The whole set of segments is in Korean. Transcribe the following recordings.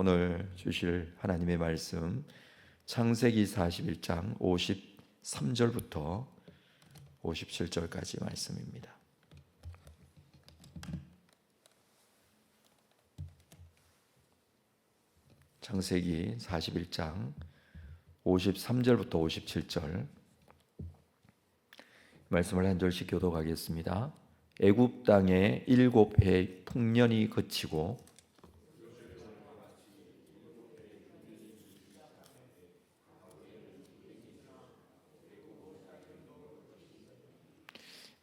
오늘 주실 하나님의 말씀 창세기 41장 53절부터 57절까지 말씀입니다. 창세기 41장 53절부터 57절 말씀을 한 절씩 교독하겠습니다. 애굽 땅에 7해 풍년이 그치고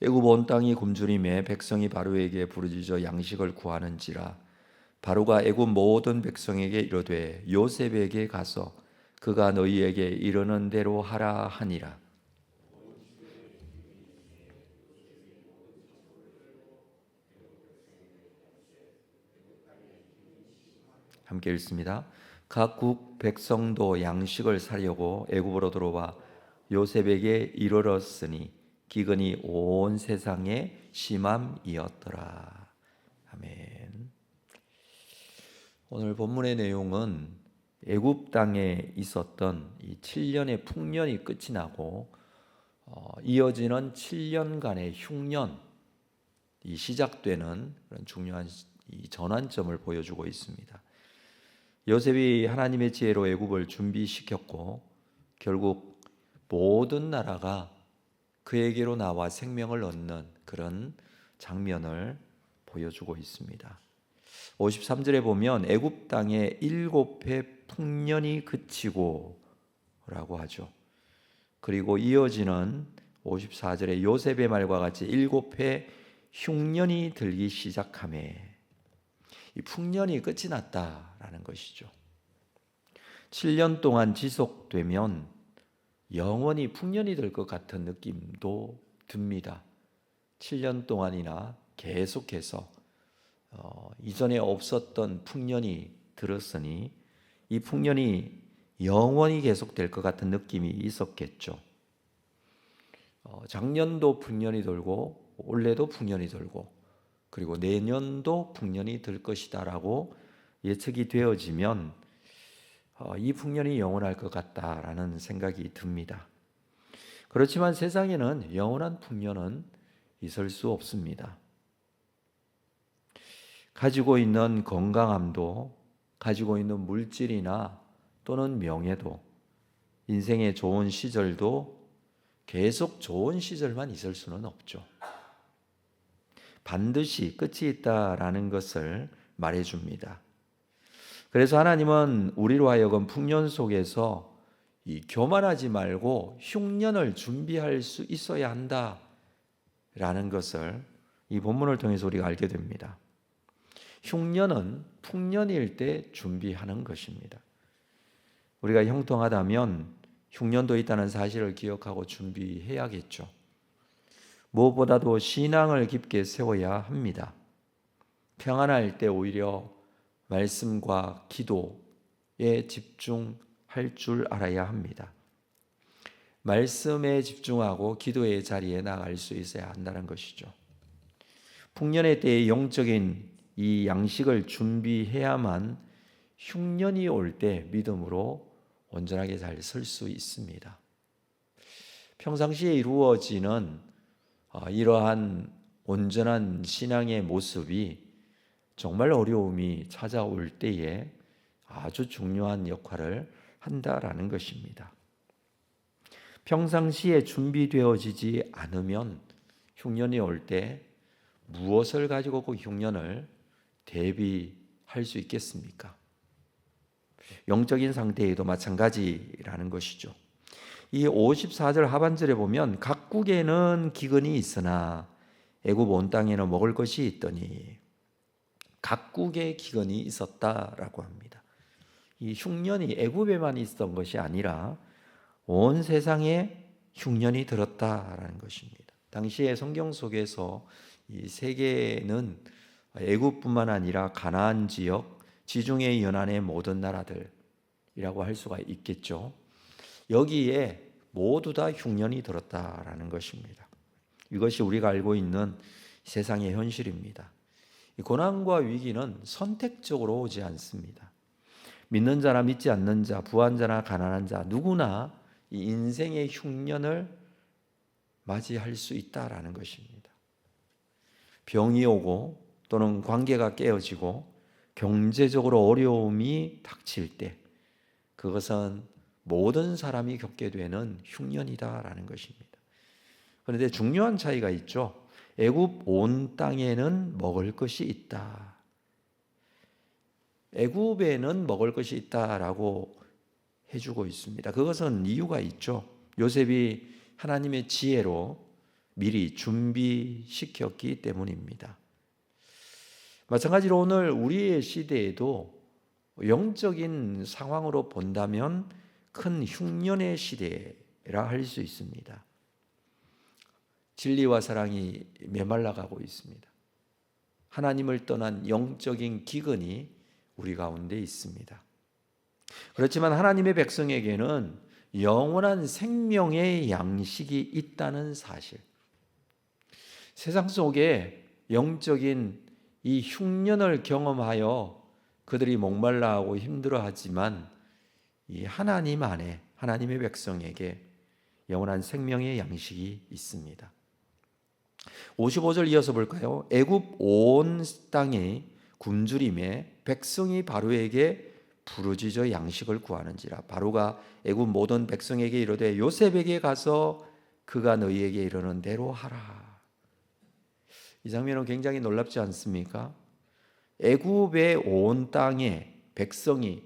애굽 온 땅이 굶주림에 백성이 바로에게 부르짖어 양식을 구하는지라. 바로가 애굽 모든 백성에게 이르되 요셉에게 가서 그가 너희에게 이르는 대로 하라 하니라. 함께 읽습니다. 각국 백성도 양식을 사려고 애굽으로 들어와 요셉에게 이르렀으니 기근이 온 세상에 심함이었더라. 아멘. 오늘 본문의 내용은 애굽 땅에 있었던 이 7년의 풍년이 끝이 나고 이어지는 7년간의 흉년이 시작되는 그런 중요한 이 전환점을 보여주고 있습니다. 요셉이 하나님의 지혜로 애굽을 준비시켰고 결국 모든 나라가 그에게로 나와 생명을 얻는 그런 장면을 보여주고 있습니다. 53절에 보면 애굽 땅에 7해 풍년이 그치고 라고 하죠. 그리고 이어지는 54절에 요셉의 말과 같이 7해 흉년이 들기 시작하매 이 풍년이 끝이 났다라는 것이죠. 7년 동안 지속되면 영원히 풍년이 될 것 같은 느낌도 듭니다. 7년 동안이나 계속해서 이전에 없었던 풍년이 들었으니 이 풍년이 영원히 계속될 것 같은 느낌이 있었겠죠. 작년도 풍년이 돌고 올해도 풍년이 돌고 그리고 내년도 풍년이 들 것이다라고 예측이 되어지면 이 풍년이 영원할 것 같다라는 생각이 듭니다. 그렇지만 세상에는 영원한 풍년은 있을 수 없습니다. 가지고 있는 건강함도, 가지고 있는 물질이나 또는 명예도, 인생의 좋은 시절도 계속 좋은 시절만 있을 수는 없죠. 반드시 끝이 있다라는 것을 말해줍니다. 그래서 하나님은 우리로 하여금 풍년 속에서 이 교만하지 말고 흉년을 준비할 수 있어야 한다라는 것을 이 본문을 통해서 우리가 알게 됩니다. 흉년은 풍년일 때 준비하는 것입니다. 우리가 형통하다면 흉년도 있다는 사실을 기억하고 준비해야겠죠. 무엇보다도 신앙을 깊게 세워야 합니다. 평안할 때 오히려 말씀과 기도에 집중할 줄 알아야 합니다. 말씀에 집중하고 기도의 자리에 나갈 수 있어야 한다는 것이죠. 풍년의 때의 영적인 이 양식을 준비해야만 흉년이 올 때 믿음으로 온전하게 잘 설 수 있습니다. 평상시에 이루어지는 이러한 온전한 신앙의 모습이 정말 어려움이 찾아올 때에 아주 중요한 역할을 한다라는 것입니다. 평상시에 준비되어지지 않으면 흉년이 올 때 무엇을 가지고 그 흉년을 대비할 수 있겠습니까? 영적인 상태에도 마찬가지라는 것이죠. 이 54절 하반절에 보면 각국에는 기근이 있으나 애굽 온 땅에는 먹을 것이 있더니 각국의 기근이 있었다라고 합니다. 이 흉년이 애굽에만 있었던 것이 아니라 온 세상에 흉년이 들었다라는 것입니다. 당시에 성경 속에서 이 세계는 애굽뿐만 아니라 가나안 지역, 지중해 연안의 모든 나라들이라고 할 수가 있겠죠. 여기에 모두 다 흉년이 들었다라는 것입니다. 이것이 우리가 알고 있는 세상의 현실입니다. 고난과 위기는 선택적으로 오지 않습니다. 믿는 자나 믿지 않는 자, 부한 자나 가난한 자, 누구나 이 인생의 흉년을 맞이할 수 있다라는 것입니다. 병이 오고 또는 관계가 깨어지고 경제적으로 어려움이 닥칠 때 그것은 모든 사람이 겪게 되는 흉년이다라는 것입니다. 그런데 중요한 차이가 있죠. 애굽 온 땅에는 먹을 것이 있다. 애굽에는 먹을 것이 있다라고 해주고 있습니다. 그것은 이유가 있죠. 요셉이 하나님의 지혜로 미리 준비시켰기 때문입니다. 마찬가지로 오늘 우리의 시대에도 영적인 상황으로 본다면 큰 흉년의 시대라 할 수 있습니다. 진리와 사랑이 메말라가고 있습니다. 하나님을 떠난 영적인 기근이 우리 가운데 있습니다. 그렇지만 하나님의 백성에게는 영원한 생명의 양식이 있다는 사실, 세상 속에 영적인 이 흉년을 경험하여 그들이 목말라하고 힘들어하지만 이 하나님 안에 하나님의 백성에게 영원한 생명의 양식이 있습니다. 55절 이어서 볼까요? 애굽 온 땅이 굶주림에 백성이 바로에게 부르짖어 양식을 구하는지라. 바로가 애굽 모든 백성에게 이르되 요셉에게 가서 그가 너희에게 이르는 대로 하라. 이 장면은 굉장히 놀랍지 않습니까? 애굽의 온 땅에 백성이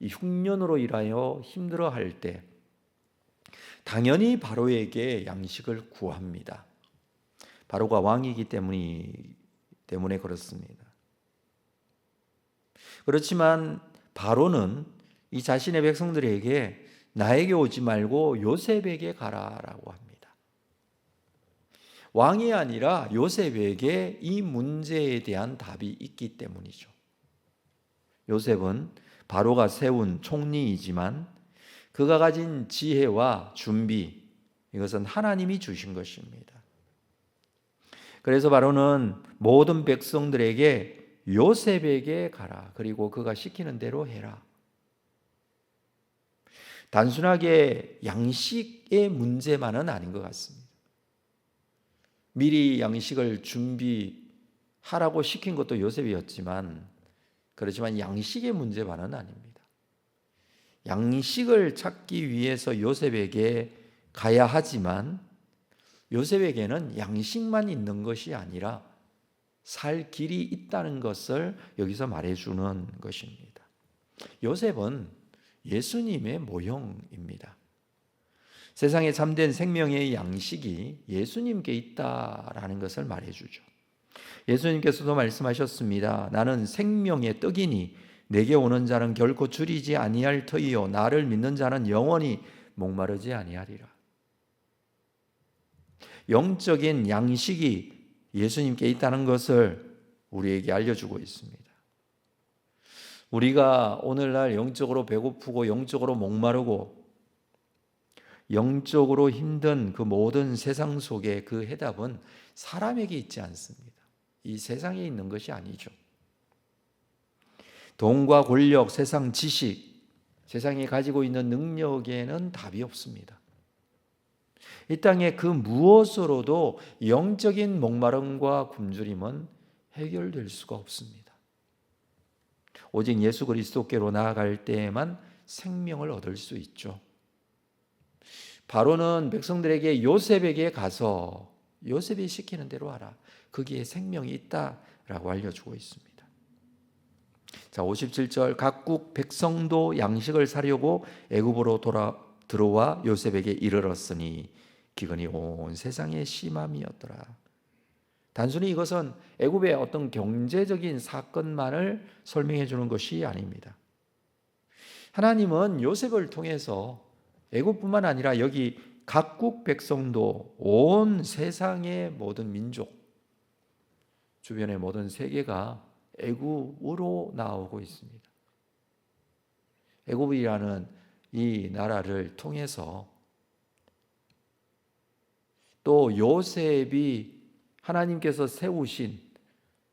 이 흉년으로 인하여 힘들어할 때 당연히 바로에게 양식을 구합니다. 바로가 왕이기 때문에 그렇습니다. 그렇지만 바로는 이 자신의 백성들에게 나에게 오지 말고 요셉에게 가라라고 합니다. 왕이 아니라 요셉에게 이 문제에 대한 답이 있기 때문이죠. 요셉은 바로가 세운 총리이지만 그가 가진 지혜와 준비, 이것은 하나님이 주신 것입니다. 그래서 바로는 모든 백성들에게 요셉에게 가라. 그리고 그가 시키는 대로 해라. 단순하게 양식의 문제만은 아닌 것 같습니다. 미리 양식을 준비하라고 시킨 것도 요셉이었지만, 그렇지만 양식의 문제만은 아닙니다. 양식을 찾기 위해서 요셉에게 가야 하지만 요셉에게는 양식만 있는 것이 아니라 살 길이 있다는 것을 여기서 말해주는 것입니다. 요셉은 예수님의 모형입니다. 세상에 참된 생명의 양식이 예수님께 있다라는 것을 말해주죠. 예수님께서도 말씀하셨습니다. 나는 생명의 떡이니 내게 오는 자는 결코 줄이지 아니할 터이요 나를 믿는 자는 영원히 목마르지 아니하리라. 영적인 양식이 예수님께 있다는 것을 우리에게 알려주고 있습니다. 우리가 오늘날 영적으로 배고프고 영적으로 목마르고 영적으로 힘든 그 모든 세상 속에 그 해답은 사람에게 있지 않습니다. 이 세상에 있는 것이 아니죠. 돈과 권력, 세상 지식, 세상이 가지고 있는 능력에는 답이 없습니다. 이 땅에 그 무엇으로도 영적인 목마름과 굶주림은 해결될 수가 없습니다. 오직 예수 그리스도께로 나아갈 때에만 생명을 얻을 수 있죠. 바로는 백성들에게 요셉에게 가서 요셉이 시키는 대로 하라. 거기에 생명이 있다라고 알려주고 있습니다. 자, 57절 각국 백성도 양식을 사려고 애굽으로 들어와 요셉에게 이르렀으니 기근이 온 세상에 심함이었더라. 단순히 이것은 애굽의 어떤 경제적인 사건만을 설명해 주는 것이 아닙니다. 하나님은 요셉을 통해서 애굽뿐만 아니라 여기 각국 백성도 온 세상의 모든 민족, 주변의 모든 세계가 애굽으로 나오고 있습니다. 애굽이라는 이 나라를 통해서 또 요셉이 하나님께서 세우신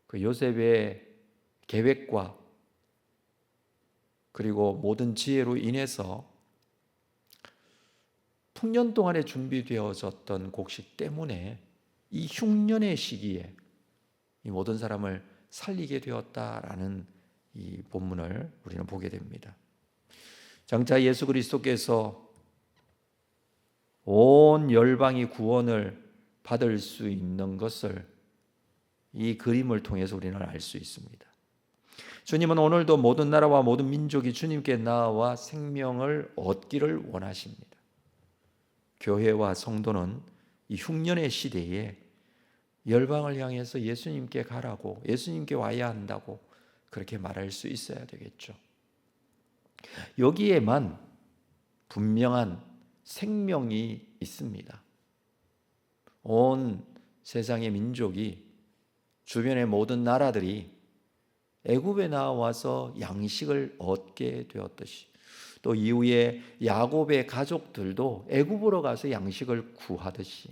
그 요셉의 계획과 그리고 모든 지혜로 인해서 풍년 동안에 준비되어졌던 곡식 때문에 이 흉년의 시기에 이 모든 사람을 살리게 되었다라는 이 본문을 우리는 보게 됩니다. 장차 예수 그리스도께서 온 열방이 구원을 받을 수 있는 것을 이 그림을 통해서 우리는 알 수 있습니다. 주님은 오늘도 모든 나라와 모든 민족이 주님께 나아와 생명을 얻기를 원하십니다. 교회와 성도는 이 흉년의 시대에 열방을 향해서 예수님께 가라고, 예수님께 와야 한다고 그렇게 말할 수 있어야 되겠죠. 여기에만 분명한 생명이 있습니다. 온 세상의 민족이, 주변의 모든 나라들이 애굽에 나와서 양식을 얻게 되었듯이, 또 이후에 야곱의 가족들도 애굽으로 가서 양식을 구하듯이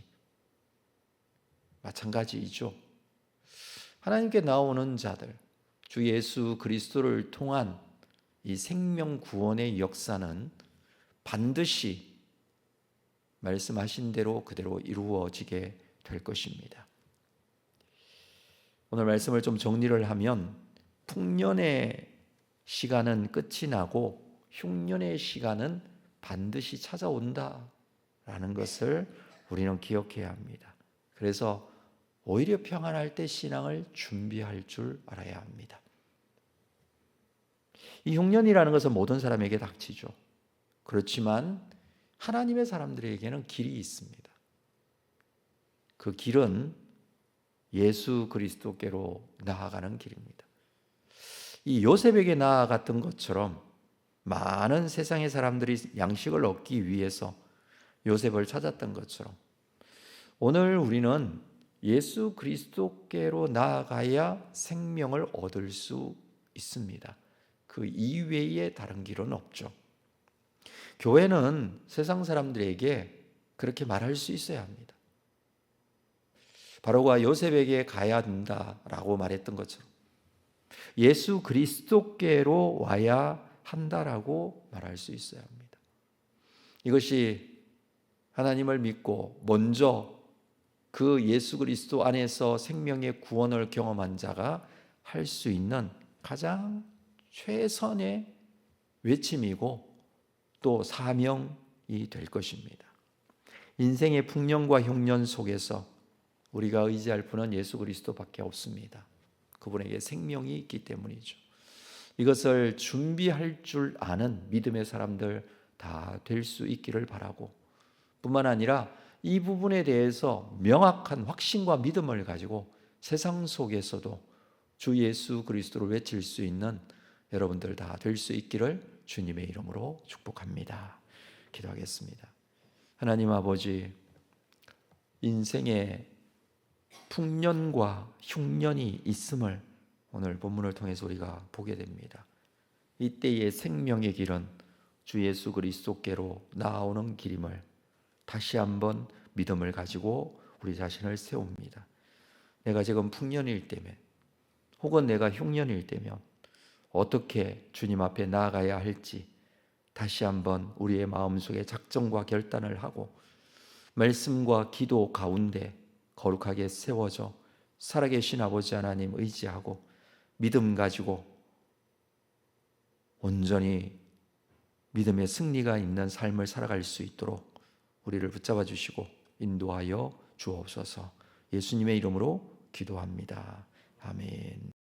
마찬가지이죠. 하나님께 나오는 자들, 주 예수 그리스도를 통한 이 생명 구원의 역사는 반드시 말씀하신 대로 그대로 이루어지게 될 것입니다. 오늘 말씀을 좀 정리를 하면 풍년의 시간은 끝이 나고 흉년의 시간은 반드시 찾아온다라는 것을 우리는 기억해야 합니다. 그래서 오히려 평안할 때 신앙을 준비할 줄 알아야 합니다. 이 흉년이라는 것은 모든 사람에게 닥치죠. 그렇지만 하나님의 사람들에게는 길이 있습니다. 그 길은 예수 그리스도께로 나아가는 길입니다. 이 요셉에게 나아갔던 것처럼 많은 세상의 사람들이 양식을 얻기 위해서 요셉을 찾았던 것처럼 오늘 우리는 예수 그리스도께로 나아가야 생명을 얻을 수 있습니다. 그 이외에 다른 길은 없죠. 교회는 세상 사람들에게 그렇게 말할 수 있어야 합니다. 바로가 요셉에게 가야 한다라고 말했던 것처럼 예수 그리스도께로 와야 한다라고 말할 수 있어야 합니다. 이것이 하나님을 믿고 먼저 그 예수 그리스도 안에서 생명의 구원을 경험한 자가 할 수 있는 가장 최선의 외침이고 또 사명이 될 것입니다. 인생의 풍년과 흉년 속에서 우리가 의지할 분은 예수 그리스도밖에 없습니다. 그분에게 생명이 있기 때문이죠. 이것을 준비할 줄 아는 믿음의 사람들 다 될 수 있기를 바라고, 뿐만 아니라 이 부분에 대해서 명확한 확신과 믿음을 가지고 세상 속에서도 주 예수 그리스도를 외칠 수 있는 여러분들 다 될 수 있기를 주님의 이름으로 축복합니다. 기도하겠습니다. 하나님 아버지, 인생에 풍년과 흉년이 있음을 오늘 본문을 통해서 우리가 보게 됩니다. 이때의 생명의 길은 주 예수 그리스도께로 나아오는 길임을 다시 한번 믿음을 가지고 우리 자신을 세웁니다. 내가 지금 풍년일 때면 혹은 내가 흉년일 때면 어떻게 주님 앞에 나아가야 할지 다시 한번 우리의 마음속에 작정과 결단을 하고 말씀과 기도 가운데 거룩하게 세워져 살아계신 아버지 하나님 의지하고 믿음 가지고 온전히 믿음의 승리가 있는 삶을 살아갈 수 있도록 우리를 붙잡아 주시고 인도하여 주옵소서. 예수님의 이름으로 기도합니다. 아멘.